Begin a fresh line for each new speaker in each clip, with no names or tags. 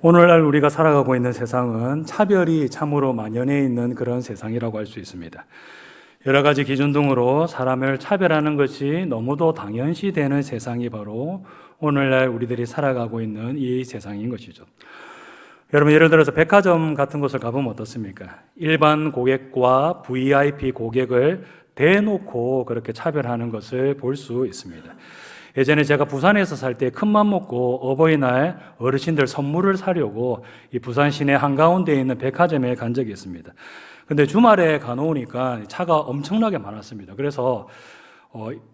오늘날 우리가 살아가고 있는 세상은 차별이 참으로 만연해 있는 그런 세상이라고 할 수 있습니다. 여러 가지 기준 등으로 사람을 차별하는 것이 너무도 당연시 되는 세상이 바로 오늘날 우리들이 살아가고 있는 이 세상인 것이죠. 여러분, 예를 들어서 백화점 같은 곳을 가보면 어떻습니까? 일반 고객과 VIP 고객을 대놓고 그렇게 차별하는 것을 볼 수 있습니다. 예전에 제가 부산에서 살 때 큰맘 먹고 어버이날 어르신들 선물을 사려고 이 부산 시내 한가운데에 있는 백화점에 간 적이 있습니다. 근데 주말에 가놓으니까 차가 엄청나게 많았습니다. 그래서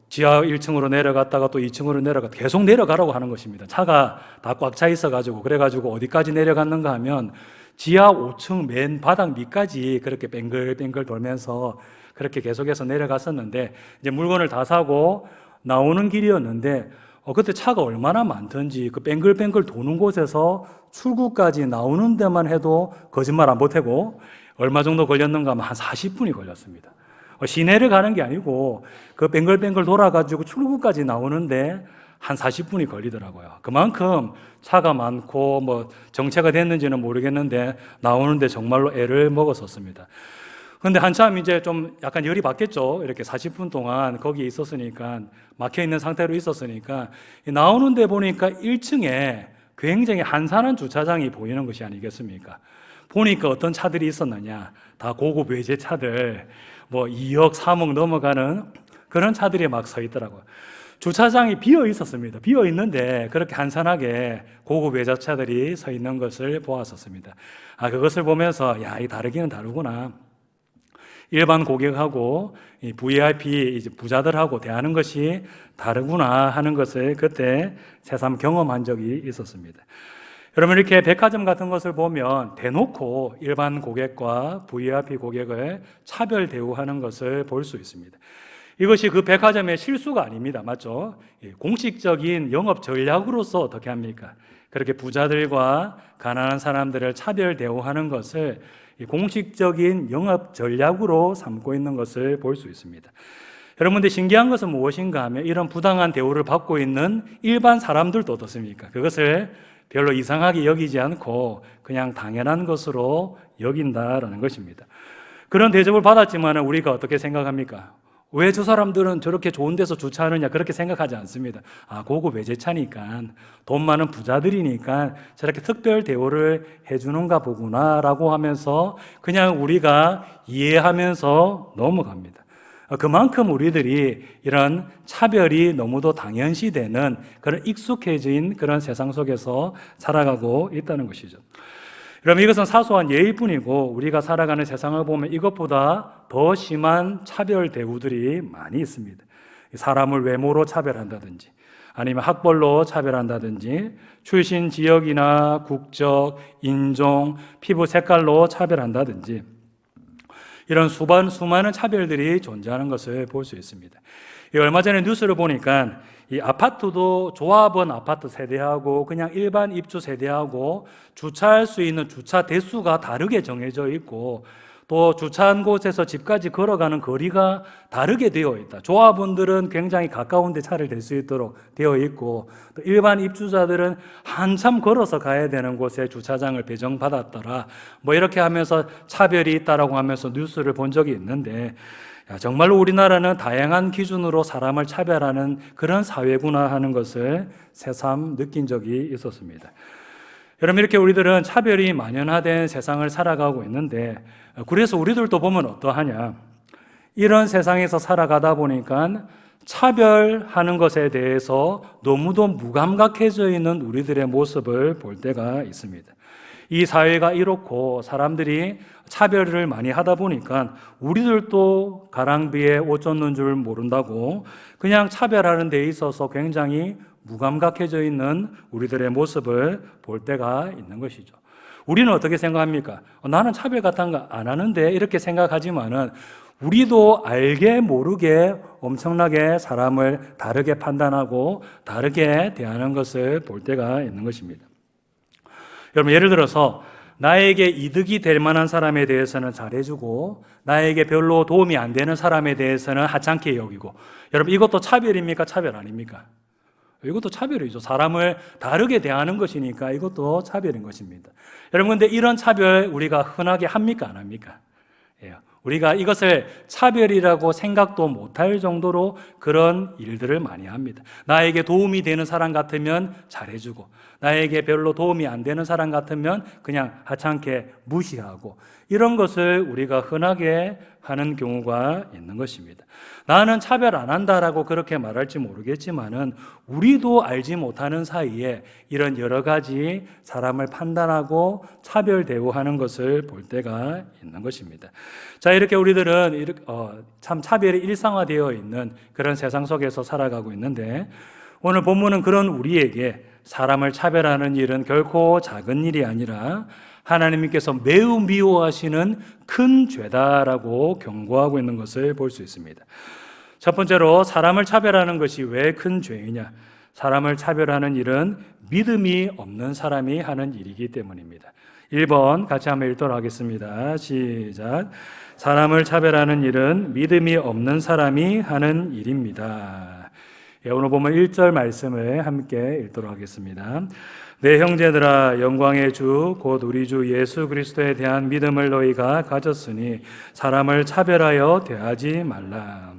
지하 1층으로 내려갔다가 또 2층으로 계속 내려가라고 하는 것입니다. 차가 다 꽉 차 있어가지고, 그래가지고 어디까지 내려갔는가 하면 지하 5층 맨 바닥 밑까지 그렇게 뱅글뱅글 돌면서 그렇게 계속해서 내려갔었는데, 이제 물건을 다 사고 나오는 길이었는데 그때 차가 얼마나 많던지 그 뱅글뱅글 도는 곳에서 출구까지 나오는 데만 해도 거짓말 안 보태고 얼마 정도 걸렸는가 하면 한 40분이 걸렸습니다. 시내를 가는 게 아니고 그 뱅글뱅글 돌아가지고 출구까지 나오는데 한 40분이 걸리더라고요. 그만큼 차가 많고 뭐 정체가 됐는지는 모르겠는데 나오는데 정말로 애를 먹었었습니다. 근데 한참 이제 좀 약간 열이 받겠죠. 이렇게 40분 동안 거기에 있었으니까, 막혀 있는 상태로 있었으니까, 나오는데 보니까 1층에 굉장히 한산한 주차장이 보이는 것이 아니겠습니까? 보니까 어떤 차들이 있었느냐, 다 고급 외제차들, 뭐 2억, 3억 넘어가는 그런 차들이 막 서 있더라고요. 주차장이 비어 있었습니다. 비어 있는데 그렇게 한산하게 고급 외제차들이 서 있는 것을 보았었습니다. 그것을 보면서 야, 이 다르기는 다르구나. 일반 고객하고 이 VIP 이제 부자들하고 대하는 것이 다르구나 하는 것을 그때 새삼 경험한 적이 있었습니다. 여러분, 이렇게 백화점 같은 것을 보면 대놓고 일반 고객과 VIP 고객을 차별 대우하는 것을 볼 수 있습니다. 이것이 그 백화점의 실수가 아닙니다. 맞죠? 공식적인 영업 전략으로서 어떻게 합니까? 그렇게 부자들과 가난한 사람들을 차별 대우하는 것을 공식적인 영업 전략으로 삼고 있는 것을 볼 수 있습니다. 여러분들, 신기한 것은 무엇인가 하면 이런 부당한 대우를 받고 있는 일반 사람들도 어떻습니까? 그것을 별로 이상하게 여기지 않고 그냥 당연한 것으로 여긴다라는 것입니다. 그런 대접을 받았지만 우리가 어떻게 생각합니까? 왜 저 사람들은 저렇게 좋은 데서 주차하느냐, 그렇게 생각하지 않습니다. 고급 외제차니까, 돈 많은 부자들이니까 저렇게 특별 대우를 해주는가 보구나 라고 하면서 그냥 우리가 이해하면서 넘어갑니다. 그만큼 우리들이 이런 차별이 너무도 당연시되는 그런 익숙해진 그런 세상 속에서 살아가고 있다는 것이죠. 여러분, 이것은 사소한 예의뿐이고 우리가 살아가는 세상을 보면 이것보다 더 심한 차별 대우들이 많이 있습니다. 사람을 외모로 차별한다든지, 아니면 학벌로 차별한다든지, 출신 지역이나 국적, 인종, 피부 색깔로 차별한다든지, 이런 수많은 차별들이 존재하는 것을 볼 수 있습니다. 얼마 전에 뉴스를 보니까 이 아파트도 조합원 아파트 세대하고 그냥 일반 입주 세대하고 주차할 수 있는 주차 대수가 다르게 정해져 있고, 또 주차한 곳에서 집까지 걸어가는 거리가 다르게 되어 있다. 조합원들은 굉장히 가까운 데 차를 댈 수 있도록 되어 있고, 또 일반 입주자들은 한참 걸어서 가야 되는 곳에 주차장을 배정받았더라. 뭐 이렇게 하면서 차별이 있다라고 하면서 뉴스를 본 적이 있는데, 정말로 우리나라는 다양한 기준으로 사람을 차별하는 그런 사회구나 하는 것을 새삼 느낀 적이 있었습니다. 여러분, 이렇게 우리들은 차별이 만연화된 세상을 살아가고 있는데, 그래서 우리들도 보면 어떠하냐, 이런 세상에서 살아가다 보니까 차별하는 것에 대해서 너무도 무감각해져 있는 우리들의 모습을 볼 때가 있습니다. 이 사회가 이렇고 사람들이 차별을 많이 하다 보니까 우리들도 가랑비에 옷 젖는 줄 모른다고 그냥 차별하는 데 있어서 굉장히 무감각해져 있는 우리들의 모습을 볼 때가 있는 것이죠. 우리는 어떻게 생각합니까? 나는 차별 같은 거 안 하는데, 이렇게 생각하지만은 우리도 알게 모르게 엄청나게 사람을 다르게 판단하고 다르게 대하는 것을 볼 때가 있는 것입니다. 여러분, 예를 들어서 나에게 이득이 될 만한 사람에 대해서는 잘해주고 나에게 별로 도움이 안 되는 사람에 대해서는 하찮게 여기고, 여러분, 이것도 차별입니까? 차별 아닙니까? 이것도 차별이죠. 사람을 다르게 대하는 것이니까 이것도 차별인 것입니다. 여러분, 근데 이런 차별 우리가 흔하게 합니까? 안 합니까? 예. 우리가 이것을 차별이라고 생각도 못할 정도로 그런 일들을 많이 합니다. 나에게 도움이 되는 사람 같으면 잘해주고, 나에게 별로 도움이 안 되는 사람 같으면 그냥 하찮게 무시하고, 이런 것을 우리가 흔하게 하는 경우가 있는 것입니다. 나는 차별 안 한다라고 그렇게 말할지 모르겠지만은 우리도 알지 못하는 사이에 이런 여러 가지 사람을 판단하고 차별 대우하는 것을 볼 때가 있는 것입니다. 자, 이렇게 우리들은 참 차별이 일상화되어 있는 그런 세상 속에서 살아가고 있는데, 오늘 본문은 그런 우리에게 사람을 차별하는 일은 결코 작은 일이 아니라 하나님께서 매우 미워하시는 큰 죄다라고 경고하고 있는 것을 볼 수 있습니다. 첫 번째로, 사람을 차별하는 것이 왜 큰 죄이냐? 사람을 차별하는 일은 믿음이 없는 사람이 하는 일이기 때문입니다. 1번 같이 한번 읽도록 하겠습니다. 시작. 사람을 차별하는 일은 믿음이 없는 사람이 하는 일입니다. 오늘 보면 1절 말씀을 함께 읽도록 하겠습니다. 내 형제들아, 영광의 주 곧 우리 주 예수 그리스도에 대한 믿음을 너희가 가졌으니 사람을 차별하여 대하지 말라.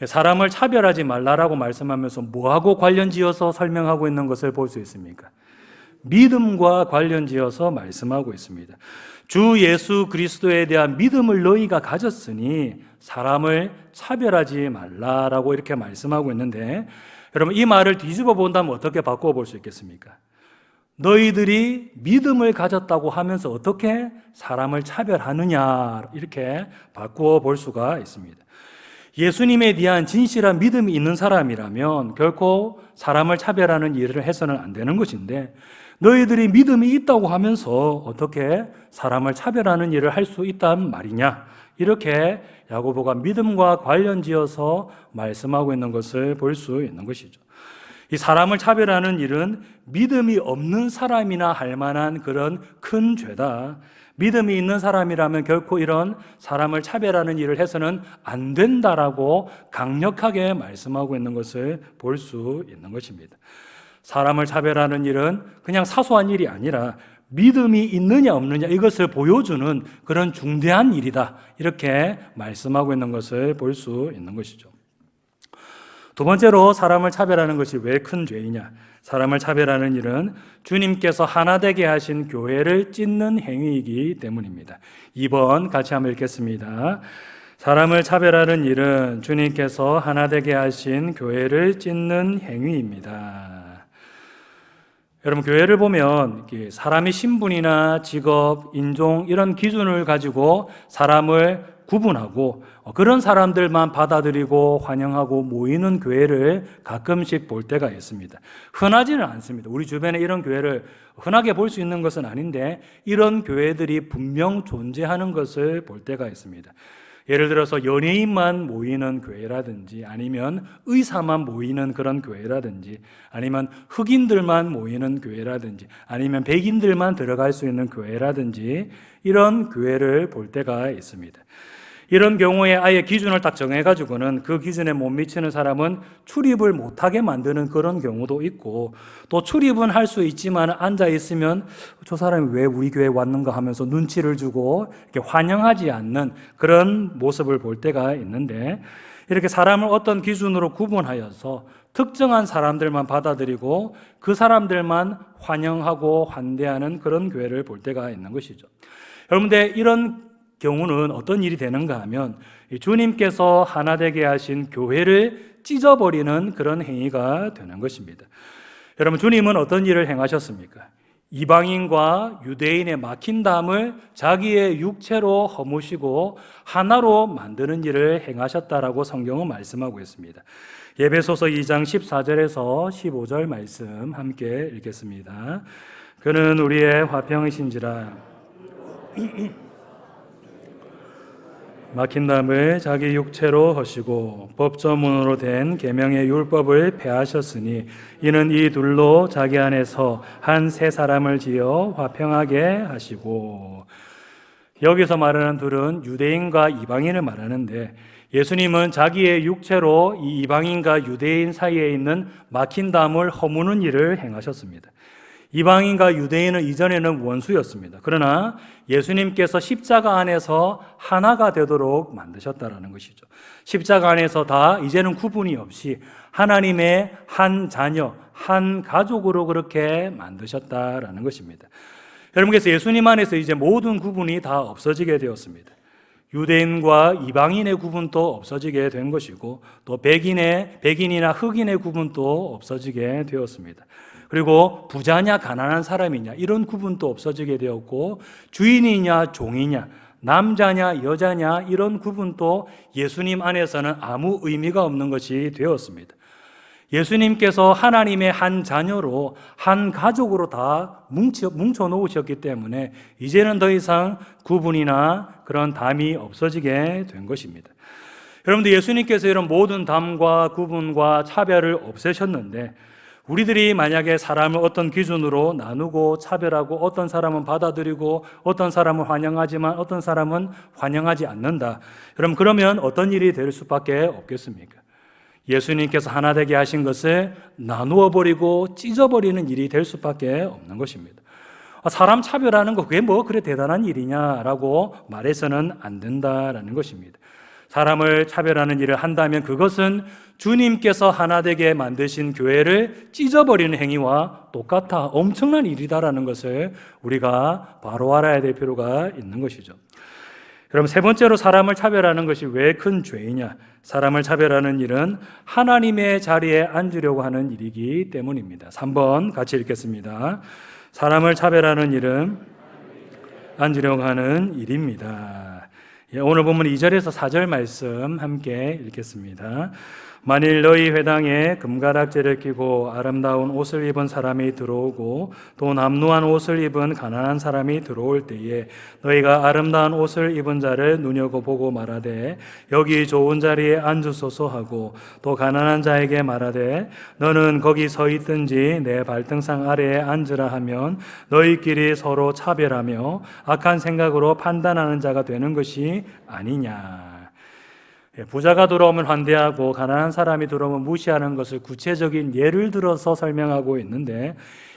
사람을 차별하지 말라라고 말씀하면서 뭐하고 관련지어서 설명하고 있는 것을 볼 수 있습니까? 믿음과 관련지어서 말씀하고 있습니다. 주 예수 그리스도에 대한 믿음을 너희가 가졌으니 사람을 차별하지 말라라고 이렇게 말씀하고 있는데, 여러분, 이 말을 뒤집어 본다면 어떻게 바꾸어 볼 수 있겠습니까? 너희들이 믿음을 가졌다고 하면서 어떻게 사람을 차별하느냐, 이렇게 바꾸어 볼 수가 있습니다. 예수님에 대한 진실한 믿음이 있는 사람이라면 결코 사람을 차별하는 일을 해서는 안 되는 것인데, 너희들이 믿음이 있다고 하면서 어떻게 사람을 차별하는 일을 할 수 있단 말이냐, 이렇게 야고보가 믿음과 관련지어서 말씀하고 있는 것을 볼 수 있는 것이죠. 이 사람을 차별하는 일은 믿음이 없는 사람이나 할 만한 그런 큰 죄다. 믿음이 있는 사람이라면 결코 이런 사람을 차별하는 일을 해서는 안 된다라고 강력하게 말씀하고 있는 것을 볼 수 있는 것입니다. 사람을 차별하는 일은 그냥 사소한 일이 아니라 믿음이 있느냐 없느냐 이것을 보여주는 그런 중대한 일이다, 이렇게 말씀하고 있는 것을 볼 수 있는 것이죠. 두 번째로, 사람을 차별하는 것이 왜 큰 죄이냐? 사람을 차별하는 일은 주님께서 하나 되게 하신 교회를 찢는 행위이기 때문입니다. 2번 같이 한번 읽겠습니다. 사람을 차별하는 일은 주님께서 하나 되게 하신 교회를 찢는 행위입니다. 여러분, 교회를 보면 사람이 신분이나 직업, 인종 이런 기준을 가지고 사람을 구분하고 그런 사람들만 받아들이고 환영하고 모이는 교회를 가끔씩 볼 때가 있습니다. 흔하지는 않습니다. 우리 주변에 이런 교회를 흔하게 볼 수 있는 것은 아닌데 이런 교회들이 분명 존재하는 것을 볼 때가 있습니다. 예를 들어서 연예인만 모이는 교회라든지, 아니면 의사만 모이는 그런 교회라든지, 아니면 흑인들만 모이는 교회라든지, 아니면 백인들만 들어갈 수 있는 교회라든지, 이런 교회를 볼 때가 있습니다. 이런 경우에 아예 기준을 딱 정해가지고는 그 기준에 못 미치는 사람은 출입을 못하게 만드는 그런 경우도 있고, 또 출입은 할 수 있지만 앉아있으면 저 사람이 왜 우리 교회에 왔는가 하면서 눈치를 주고 이렇게 환영하지 않는 그런 모습을 볼 때가 있는데, 이렇게 사람을 어떤 기준으로 구분하여서 특정한 사람들만 받아들이고 그 사람들만 환영하고 환대하는 그런 교회를 볼 때가 있는 것이죠. 여러분들, 이런 경우는 어떤 일이 되는가 하면 주님께서 하나 되게 하신 교회를 찢어버리는 그런 행위가 되는 것입니다. 여러분, 주님은 어떤 일을 행하셨습니까? 이방인과 유대인의 막힌 담을 자기의 육체로 허무시고 하나로 만드는 일을 행하셨다라고 성경은 말씀하고 있습니다. 에베소서 2장 14절에서 15절 말씀 함께 읽겠습니다. 그는 우리의 화평이신지라 막힌 담을 자기 육체로 허시고 법조문으로 된 계명의 율법을 폐하셨으니 이는 이 둘로 자기 안에서 한 새 사람을 지어 화평하게 하시고. 여기서 말하는 둘은 유대인과 이방인을 말하는데, 예수님은 자기의 육체로 이 이방인과 유대인 사이에 있는 막힌 담을 허무는 일을 행하셨습니다. 이방인과 유대인은 이전에는 원수였습니다. 그러나 예수님께서 십자가 안에서 하나가 되도록 만드셨다라는 것이죠. 십자가 안에서 다 이제는 구분이 없이 하나님의 한 자녀, 한 가족으로 그렇게 만드셨다라는 것입니다. 여러분께서 예수님 안에서 이제 모든 구분이 다 없어지게 되었습니다. 유대인과 이방인의 구분도 없어지게 된 것이고 또 백인이나 흑인의 구분도 없어지게 되었습니다. 그리고 부자냐 가난한 사람이냐 이런 구분도 없어지게 되었고 주인이냐 종이냐 남자냐 여자냐 이런 구분도 예수님 안에서는 아무 의미가 없는 것이 되었습니다. 예수님께서 하나님의 한 자녀로 한 가족으로 다 뭉쳐 놓으셨기 때문에 이제는 더 이상 구분이나 그런 담이 없어지게 된 것입니다. 여러분들 예수님께서 이런 모든 담과 구분과 차별을 없애셨는데 우리들이 만약에 사람을 어떤 기준으로 나누고 차별하고 어떤 사람은 받아들이고 어떤 사람은 환영하지만 어떤 사람은 환영하지 않는다. 그러면 어떤 일이 될 수밖에 없겠습니까? 예수님께서 하나 되게 하신 것을 나누어 버리고 찢어버리는 일이 될 수밖에 없는 것입니다. 사람 차별하는 거 그게 뭐 그래 대단한 일이냐라고 말해서는 안 된다라는 것입니다. 사람을 차별하는 일을 한다면 그것은 주님께서 하나 되게 만드신 교회를 찢어버리는 행위와 똑같아 엄청난 일이다라는 것을 우리가 바로 알아야 될 필요가 있는 것이죠. 그럼 세 번째로 사람을 차별하는 것이 왜 큰 죄이냐? 사람을 차별하는 일은 하나님의 자리에 앉으려고 하는 일이기 때문입니다. 3번 같이 읽겠습니다. 사람을 차별하는 일은 앉으려고 하는 일입니다. 오늘 본문 2절에서 4절 말씀 함께 읽겠습니다. 만일 너희 회당에 금가락지를 끼고 아름다운 옷을 입은 사람이 들어오고 또 남루한 옷을 입은 가난한 사람이 들어올 때에 너희가 아름다운 옷을 입은 자를 눈여겨보고 말하되 여기 좋은 자리에 앉으소서 하고 또 가난한 자에게 말하되 너는 거기 서 있든지 내 발등상 아래에 앉으라 하면 너희끼리 서로 차별하며 악한 생각으로 판단하는 자가 되는 것이 아니냐. 부자가 들어오면 환대하고 가난한 사람이 들어오면 무시하는 것을 구체적인 예를 들어서 설명하고 있는데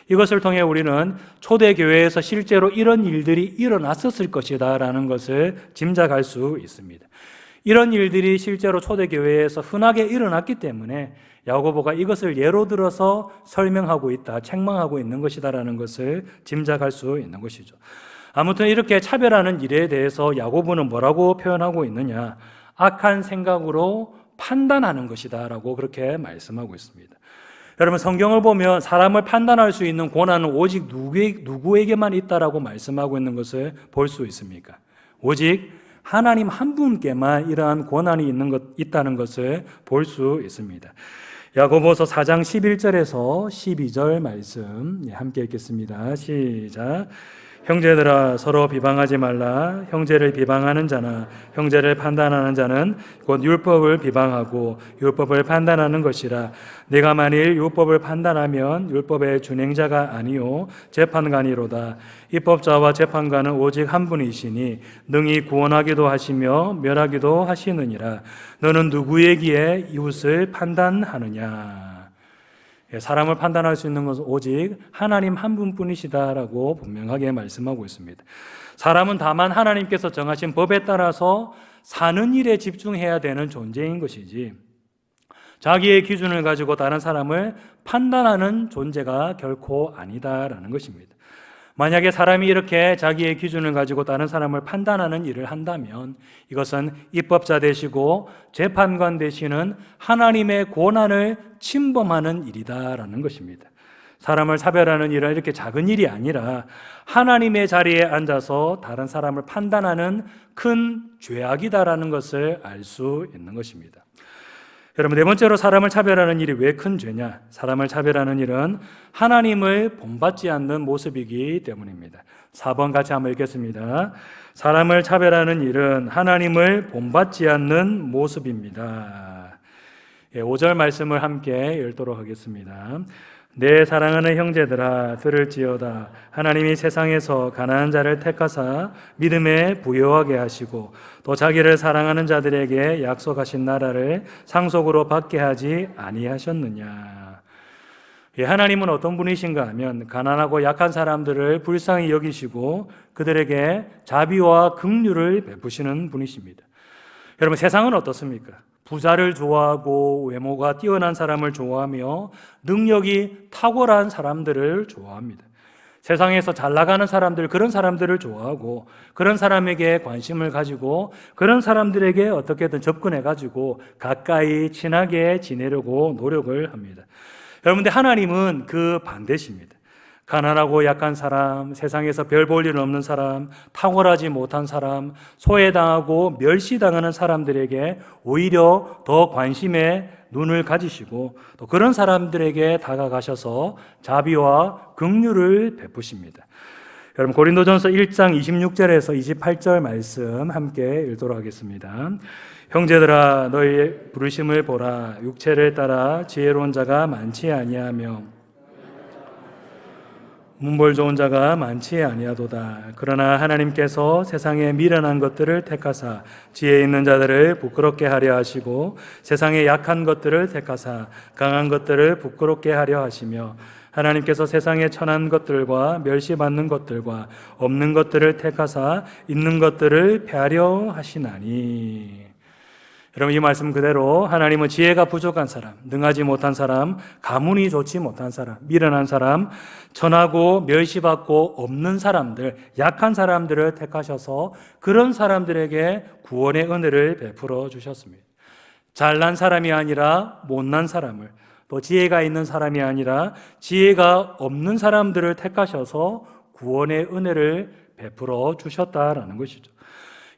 이것을 통해 우리는 초대교회에서 실제로 이런 일들이 일어났었을 것이다 라는 것을 짐작할 수 있습니다. 이런 일들이 실제로 초대교회에서 흔하게 일어났기 때문에 야고보가 이것을 예로 들어서 설명하고 있다, 책망하고 있는 것이다 라는 것을 짐작할 수 있는 것이죠. 아무튼 이렇게 차별하는 일에 대해서 야고보는 뭐라고 표현하고 있느냐? 악한 생각으로 판단하는 것이다 라고 그렇게 말씀하고 있습니다. 여러분 성경을 보면 사람을 판단할 수 있는 권한은 오직 누구에게만 있다라고 말씀하고 있는 것을 볼 수 있습니까? 오직 하나님 한 분께만 이러한 권한이 있다는 것을 볼 수 있습니다. 야고보서 4장 11절에서 12절 말씀 함께 읽겠습니다. 시작. 형제들아 서로 비방하지 말라. 형제를 비방하는 자나 형제를 판단하는 자는 곧 율법을 비방하고 율법을 판단하는 것이라. 네가 만일 율법을 판단하면 율법의 준행자가 아니요 재판관이로다. 입법자와 재판관은 오직 한 분이시니 능히 구원하기도 하시며 멸하기도 하시느니라. 너는 누구에게 이웃을 판단하느냐? 사람을 판단할 수 있는 것은 오직 하나님 한 분뿐이시다라고 분명하게 말씀하고 있습니다. 사람은 다만 하나님께서 정하신 법에 따라서 사는 일에 집중해야 되는 존재인 것이지 자기의 기준을 가지고 다른 사람을 판단하는 존재가 결코 아니다라는 것입니다. 만약에 사람이 이렇게 자기의 기준을 가지고 다른 사람을 판단하는 일을 한다면 이것은 입법자 되시고 재판관 되시는 하나님의 권한을 침범하는 일이다라는 것입니다. 사람을 차별하는 일은 이렇게 작은 일이 아니라 하나님의 자리에 앉아서 다른 사람을 판단하는 큰 죄악이다라는 것을 알 수 있는 것입니다. 여러분, 네 번째로 사람을 차별하는 일이 왜 큰 죄냐? 사람을 차별하는 일은 하나님을 본받지 않는 모습이기 때문입니다. 4번 같이 한번 읽겠습니다. 사람을 차별하는 일은 하나님을 본받지 않는 모습입니다. 5절 말씀을 함께 읽도록 하겠습니다. 내 사랑하는 형제들아 들을지어다. 하나님이 세상에서 가난한 자를 택하사 믿음에 부요하게 하시고 또 자기를 사랑하는 자들에게 약속하신 나라를 상속으로 받게 하지 아니하셨느냐. 하나님은 어떤 분이신가 하면 가난하고 약한 사람들을 불쌍히 여기시고 그들에게 자비와 긍휼을 베푸시는 분이십니다. 여러분, 세상은 어떻습니까? 부자를 좋아하고 외모가 뛰어난 사람을 좋아하며 능력이 탁월한 사람들을 좋아합니다. 세상에서 잘 나가는 사람들, 그런 사람들을 좋아하고 그런 사람에게 관심을 가지고 그런 사람들에게 어떻게든 접근해가지고 가까이 친하게 지내려고 노력을 합니다. 여러분들, 하나님은 그 반대십니다. 가난하고 약한 사람, 세상에서 별 볼 일 없는 사람, 탁월하지 못한 사람, 소외당하고 멸시당하는 사람들에게 오히려 더 관심의 눈을 가지시고 또 그런 사람들에게 다가가셔서 자비와 긍휼을 베푸십니다. 여러분, 고린도전서 1장 26절에서 28절 말씀 함께 읽도록 하겠습니다. 형제들아 너희의 부르심을 보라. 육체를 따라 지혜로운 자가 많지 아니하며 문벌 좋은 자가 많지 아니하도다. 그러나 하나님께서 세상에 미련한 것들을 택하사 지혜 있는 자들을 부끄럽게 하려 하시고 세상에 약한 것들을 택하사 강한 것들을 부끄럽게 하려 하시며 하나님께서 세상에 천한 것들과 멸시받는 것들과 없는 것들을 택하사 있는 것들을 폐하려 하시나니. 여러분, 이 말씀 그대로 하나님은 지혜가 부족한 사람, 능하지 못한 사람, 가문이 좋지 못한 사람, 미련한 사람, 천하고 멸시받고 없는 사람들, 약한 사람들을 택하셔서 그런 사람들에게 구원의 은혜를 베풀어 주셨습니다. 잘난 사람이 아니라 못난 사람을, 또 지혜가 있는 사람이 아니라 지혜가 없는 사람들을 택하셔서 구원의 은혜를 베풀어 주셨다라는 것이죠.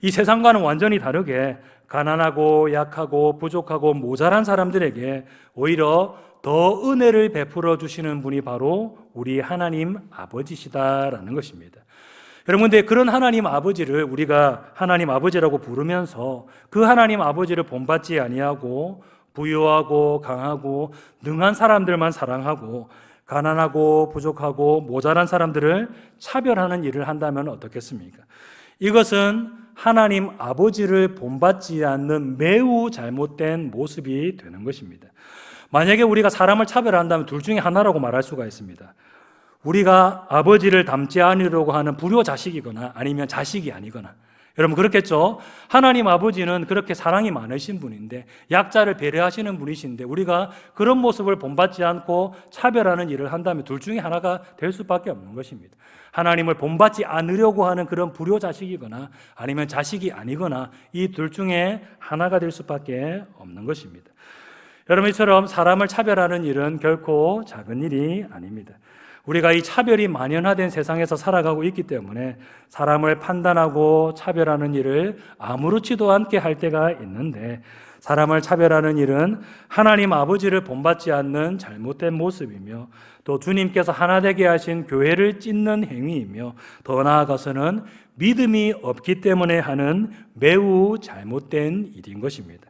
이 세상과는 완전히 다르게 가난하고 약하고 부족하고 모자란 사람들에게 오히려 더 은혜를 베풀어 주시는 분이 바로 우리 하나님 아버지시다라는 것입니다. 여러분, 근데 그런 하나님 아버지를 우리가 하나님 아버지라고 부르면서 그 하나님 아버지를 본받지 아니하고 부유하고 강하고 능한 사람들만 사랑하고 가난하고 부족하고 모자란 사람들을 차별하는 일을 한다면 어떻겠습니까? 이것은 하나님 아버지를 본받지 않는 매우 잘못된 모습이 되는 것입니다. 만약에 우리가 사람을 차별한다면 둘 중에 하나라고 말할 수가 있습니다. 우리가 아버지를 닮지 않으려고 하는 불효 자식이거나 아니면 자식이 아니거나. 여러분, 그렇겠죠? 하나님 아버지는 그렇게 사랑이 많으신 분인데 약자를 배려하시는 분이신데 우리가 그런 모습을 본받지 않고 차별하는 일을 한다면 둘 중에 하나가 될 수밖에 없는 것입니다. 하나님을 본받지 않으려고 하는 그런 불효 자식이거나 아니면 자식이 아니거나 이 둘 중에 하나가 될 수밖에 없는 것입니다. 여러분, 이처럼 사람을 차별하는 일은 결코 작은 일이 아닙니다. 우리가 이 차별이 만연화된 세상에서 살아가고 있기 때문에 사람을 판단하고 차별하는 일을 아무렇지도 않게 할 때가 있는데 사람을 차별하는 일은 하나님 아버지를 본받지 않는 잘못된 모습이며 또 주님께서 하나 되게 하신 교회를 찢는 행위이며 더 나아가서는 믿음이 없기 때문에 하는 매우 잘못된 일인 것입니다.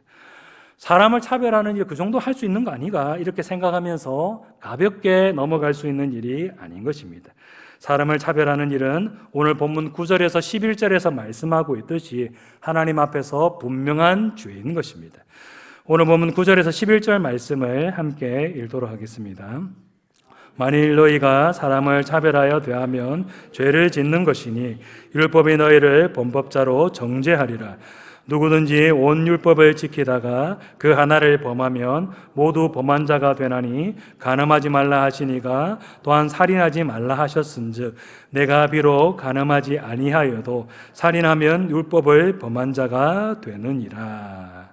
사람을 차별하는 일 그 정도 할 수 있는 거 아니가 이렇게 생각하면서 가볍게 넘어갈 수 있는 일이 아닌 것입니다. 사람을 차별하는 일은 오늘 본문 9절에서 11절에서 말씀하고 있듯이 하나님 앞에서 분명한 죄인 것입니다. 오늘 본문 9절에서 11절 말씀을 함께 읽도록 하겠습니다. 만일 너희가 사람을 차별하여 대하면 죄를 짓는 것이니 율법이 너희를 범법자로 정죄하리라. 누구든지 온 율법을 지키다가 그 하나를 범하면 모두 범한 자가 되나니 간음하지 말라 하시니가 또한 살인하지 말라 하셨은즉 내가 비록 간음하지 아니하여도 살인하면 율법을 범한 자가 되느니라.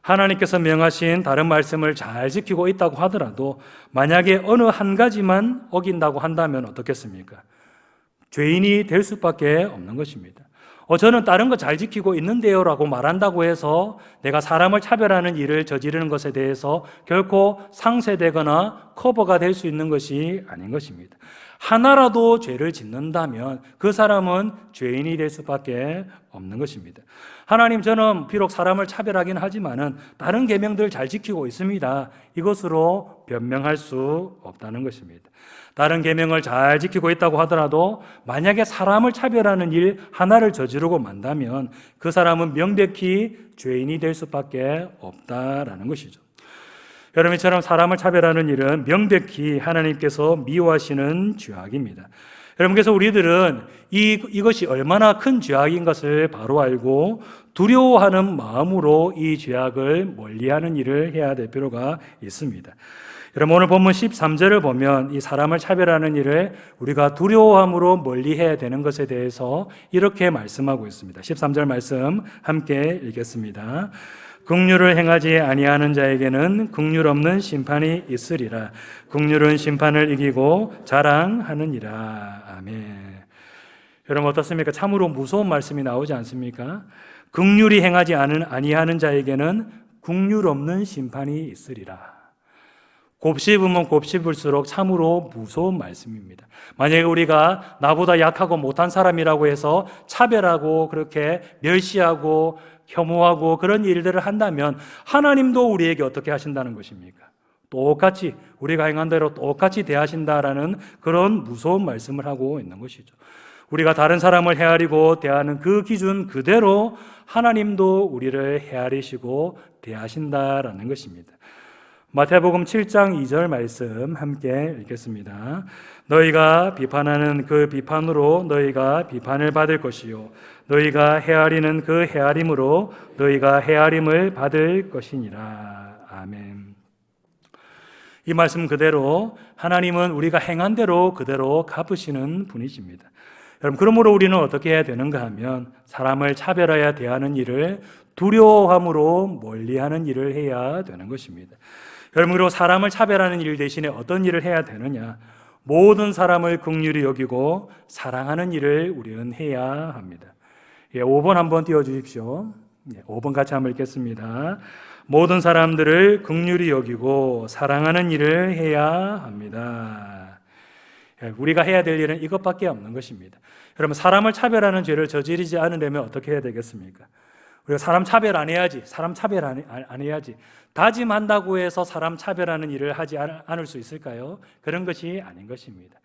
하나님께서 명하신 다른 말씀을 잘 지키고 있다고 하더라도 만약에 어느 한 가지만 어긴다고 한다면 어떻겠습니까? 죄인이 될 수밖에 없는 것입니다. 저는 다른 거 잘 지키고 있는데요 라고 말한다고 해서 내가 사람을 차별하는 일을 저지르는 것에 대해서 결코 상쇄되거나 커버가 될 수 있는 것이 아닌 것입니다. 하나라도 죄를 짓는다면 그 사람은 죄인이 될 수밖에 없는 것입니다. 하나님, 저는 비록 사람을 차별하긴 하지만은 다른 계명들 잘 지키고 있습니다. 이것으로 변명할 수 없다는 것입니다. 다른 계명을 잘 지키고 있다고 하더라도 만약에 사람을 차별하는 일 하나를 저지르고 만다면 그 사람은 명백히 죄인이 될 수밖에 없다라는 것이죠. 여러분처럼 사람을 차별하는 일은 명백히 하나님께서 미워하시는 죄악입니다. 여러분께서 우리들은 이것이 얼마나 큰 죄악인 것을 바로 알고 두려워하는 마음으로 이 죄악을 멀리하는 일을 해야 될 필요가 있습니다. 여러분, 오늘 본문 13절을 보면 이 사람을 차별하는 일을 우리가 두려워함으로 멀리해야 되는 것에 대해서 이렇게 말씀하고 있습니다. 13절 말씀 함께 읽겠습니다. 긍휼을 행하지 아니하는 자에게는 긍휼 없는 심판이 있으리라. 긍휼은 심판을 이기고 자랑하느니라. 아멘. 여러분, 어떻습니까? 참으로 무서운 말씀이 나오지 않습니까? 긍휼히 행하지 아니하는 자에게는 긍휼 없는 심판이 있으리라. 곱씹으면 곱씹을수록 참으로 무서운 말씀입니다. 만약에 우리가 나보다 약하고 못한 사람이라고 해서 차별하고 그렇게 멸시하고 혐오하고 그런 일들을 한다면 하나님도 우리에게 어떻게 하신다는 것입니까? 똑같이 우리가 행한 대로 똑같이 대하신다라는 그런 무서운 말씀을 하고 있는 것이죠. 우리가 다른 사람을 헤아리고 대하는 그 기준 그대로 하나님도 우리를 헤아리시고 대하신다라는 것입니다. 마태복음 7장 2절 말씀 함께 읽겠습니다. 너희가 비판하는 그 비판으로 너희가 비판을 받을 것이요 너희가 헤아리는 그 헤아림으로 너희가 헤아림을 받을 것이니라. 아멘. 이 말씀 그대로 하나님은 우리가 행한 대로 그대로 갚으시는 분이십니다. 여러분, 그러므로 우리는 어떻게 해야 되는가 하면 사람을 차별하여 대하는 일을 두려워함으로 멀리하는 일을 해야 되는 것입니다. 여러분, 그리고 사람을 차별하는 일 대신에 어떤 일을 해야 되느냐? 모든 사람을 긍휼히 여기고 사랑하는 일을 우리는 해야 합니다. 5번 한번 띄워주십시오. 5번 같이 한번 읽겠습니다. 모든 사람들을 긍휼히 여기고 사랑하는 일을 해야 합니다. 우리가 해야 될 일은 이것밖에 없는 것입니다. 여러분, 사람을 차별하는 죄를 저지르지 않으려면 어떻게 해야 되겠습니까? 우리가 사람 차별 안 해야지, 사람 차별 안 해야지. 다짐한다고 해서 사람 차별하는 일을 하지 않을 수 있을까요? 그런 것이 아닌 것입니다.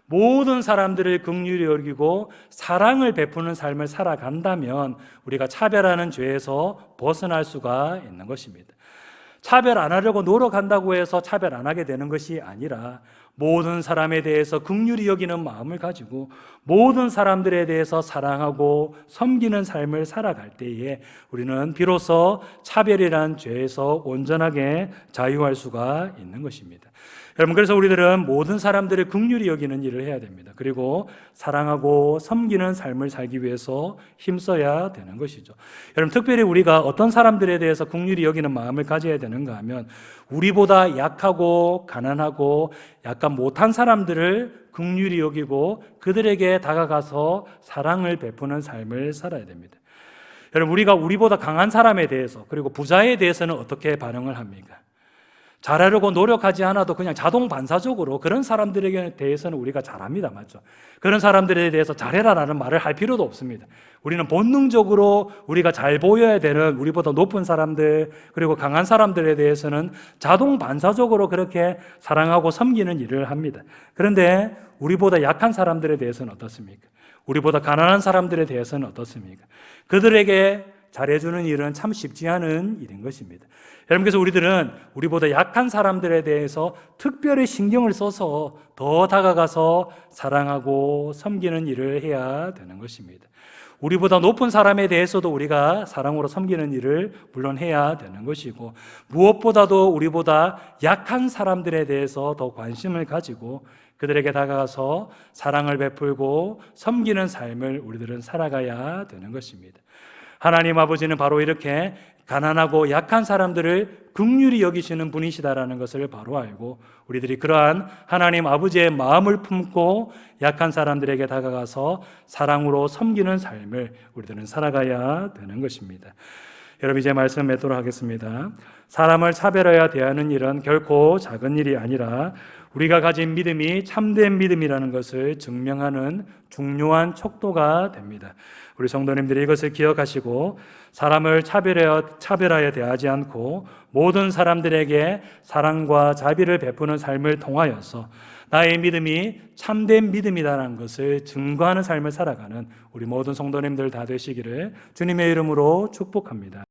모든 사람들을 긍휼히 여기고 사랑을 베푸는 삶을 살아간다면 우리가 차별하는 죄에서 벗어날 수가 있는 것입니다. 차별 안 하려고 노력한다고 해서 차별 안 하게 되는 것이 아니라 모든 사람에 대해서 긍휼히 여기는 마음을 가지고 모든 사람들에 대해서 사랑하고 섬기는 삶을 살아갈 때에 우리는 비로소 차별이란 죄에서 온전하게 자유할 수가 있는 것입니다. 여러분, 그래서 우리들은 모든 사람들을 긍휼히 여기는 일을 해야 됩니다. 그리고 사랑하고 섬기는 삶을 살기 위해서 힘써야 되는 것이죠. 여러분, 특별히 우리가 어떤 사람들에 대해서 긍휼히 여기는 마음을 가져야 되는가 하면 우리보다 약하고 가난하고 약간 못한 사람들을 긍휼히 여기고 그들에게 다가가서 사랑을 베푸는 삶을 살아야 됩니다. 여러분, 우리가 우리보다 강한 사람에 대해서 그리고 부자에 대해서는 어떻게 반응을 합니까? 잘하려고 노력하지 않아도 그냥 자동 반사적으로 그런 사람들에게 대해서는 우리가 잘합니다. 맞죠? 그런 사람들에 대해서 잘해라라는 말을 할 필요도 없습니다. 우리는 본능적으로 우리가 잘 보여야 되는 우리보다 높은 사람들 그리고 강한 사람들에 대해서는 자동 반사적으로 그렇게 사랑하고 섬기는 일을 합니다. 그런데 우리보다 약한 사람들에 대해서는 어떻습니까? 우리보다 가난한 사람들에 대해서는 어떻습니까? 그들에게 잘해주는 일은 참 쉽지 않은 일인 것입니다. 여러분께서 우리들은 우리보다 약한 사람들에 대해서 특별히 신경을 써서 더 다가가서 사랑하고 섬기는 일을 해야 되는 것입니다. 우리보다 높은 사람에 대해서도 우리가 사랑으로 섬기는 일을 물론 해야 되는 것이고 무엇보다도 우리보다 약한 사람들에 대해서 더 관심을 가지고 그들에게 다가가서 사랑을 베풀고 섬기는 삶을 우리들은 살아가야 되는 것입니다. 하나님 아버지는 바로 이렇게 가난하고 약한 사람들을 긍휼히 여기시는 분이시다라는 것을 바로 알고 우리들이 그러한 하나님 아버지의 마음을 품고 약한 사람들에게 다가가서 사랑으로 섬기는 삶을 우리들은 살아가야 되는 것입니다. 여러분, 이제 말씀 맺도록 하겠습니다. 사람을 차별하여 대하는 일은 결코 작은 일이 아니라 우리가 가진 믿음이 참된 믿음이라는 것을 증명하는 중요한 척도가 됩니다. 우리 성도님들이 이것을 기억하시고 사람을 차별하여 대하지 않고 모든 사람들에게 사랑과 자비를 베푸는 삶을 통하여서 나의 믿음이 참된 믿음이라는 것을 증거하는 삶을 살아가는 우리 모든 성도님들 다 되시기를 주님의 이름으로 축복합니다.